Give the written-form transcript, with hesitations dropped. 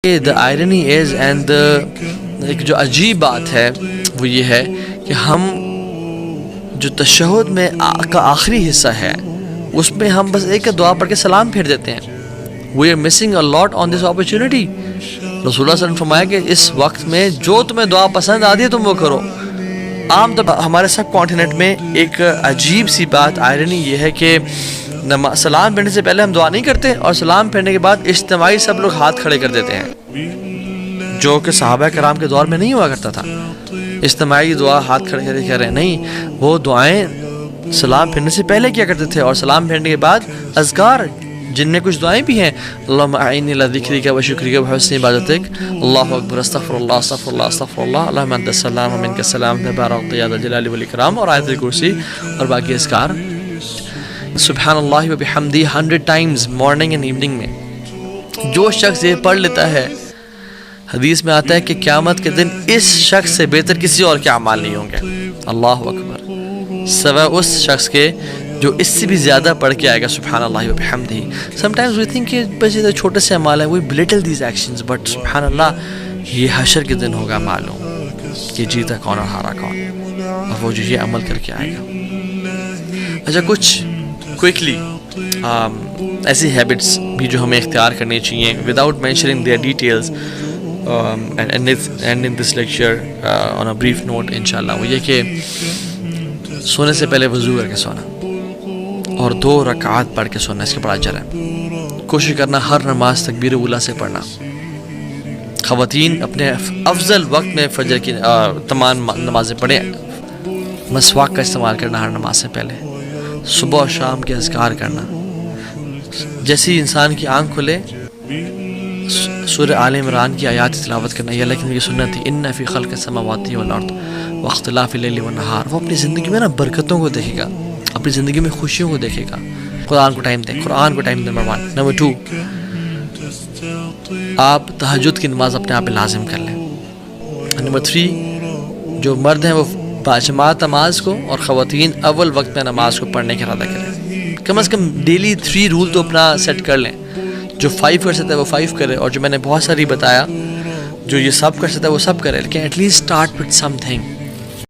the irony is and ایک جو عجیب بات ہے وہ یہ ہے کہ ہم جو تشہد میں کا آخری حصہ ہے اس میں ہم بس ایک دعا پڑھ کے سلام پھیر دیتے ہیں. We are missing a lot on this opportunity. رسول اللہ صلی اللہ علیہ وسلم فرمایا کہ اس وقت میں جو تمہیں دعا پسند آتی ہے تم وہ کرو. عام طور پر ہمارے سب کانٹیننٹ میں ایک عجیب سی بات آئرنی یہ ہے کہ سلام پھیرنے سے پہلے ہم دعا نہیں کرتے اور سلام پھیرنے کے بعد اجتماعی سب لوگ ہاتھ کھڑے کر دیتے ہیں، جو کہ صحابہ کرام کے دور میں نہیں ہوا کرتا تھا. اجتماعی دعا ہاتھ کھڑے کر کے رہے نہیں، وہ دعائیں سلام پھیرنے سے پہلے کیا کرتے تھے، اور سلام پھیرنے کے بعد اذکار جن میں کچھ دعائیں بھی ہیں. اللہم اعنی علی ذکرک و شکرک و حسن عبادتک، اللہ اکبر، استغفر اللہ استغفر اللہ استغفر اللہ، اللہم انت السلام و منک السلام تبارک یا ذا الجلال والاکرام، اور آیت الکرسی اور باقی اذکار. سبحان اللہ و بحمدہ 100 ٹائمز مارننگ اینڈ ایوننگ میں. جو شخص یہ پڑھ لیتا ہے، حدیث میں آتا ہے کہ قیامت کے دن اس شخص سے بہتر کسی اور کے اعمال نہیں ہوں گے. اللہ اکبر، سوا اس شخص کے جو اس سے بھی زیادہ پڑھ کے آئے گا سبحان اللہ و بحمدہ. sometimes we think کہ بس یہ چھوٹے سے اعمال ہیں، we belittle these actions, but سبحان اللہ یہ حشر کے دن ہوگا معلوم کہ جیتا کون اور ہارا کون، اور وہ جو یہ عمل کر کے آئے گا. اچھا، کچھ کوئکلی ایسی ہیبٹس بھی جو ہمیں اختیار کرنی چاہیے without mentioning their details and in this lecture on a brief note انشاءاللہ. وہ یہ کہ سونے سے پہلے وضو کر کے سونا اور 2 رکعات پڑھ کے سونا، اس کے بڑا اجر ہے. کوشش کرنا ہر نماز تکبیر اولیٰ سے پڑھنا. خواتین اپنے افضل وقت میں فجر کی تمام نمازیں پڑھیں. مسواک کا استعمال کرنا ہر نماز سے پہلے. صبح و شام کے اذکار کرنا. جیسی انسان کی آنکھ کھلے سورہ آل عمران کی آیات تلاوت کرنا، یہ اللہ کی سنت تھی. ان فی خلق السماوات والارض واختلاف اللیل والنہار. وہ اپنی زندگی میں نا برکتوں کو دیکھے گا، اپنی زندگی میں خوشیوں کو دیکھے گا. قرآن کو ٹائم دیں، قرآن کو ٹائم دیں. نمبر 1. نمبر 2، آپ تہجد کی نماز اپنے آپ پہ لازم کر لیں. نمبر 3، جو مرد ہیں وہ باجماعت نماز کو، اور خواتین اول وقت میں نماز کو پڑھنے کا ارادہ کریں. کم از کم ڈیلی 3 رول تو اپنا سیٹ کر لیں. جو 5 کر سکتا ہے وہ 5 کرے، اور جو میں نے بہت ساری بتایا جو یہ سب کر سکتا ہے وہ سب کرے، لیکن at least start with some thing.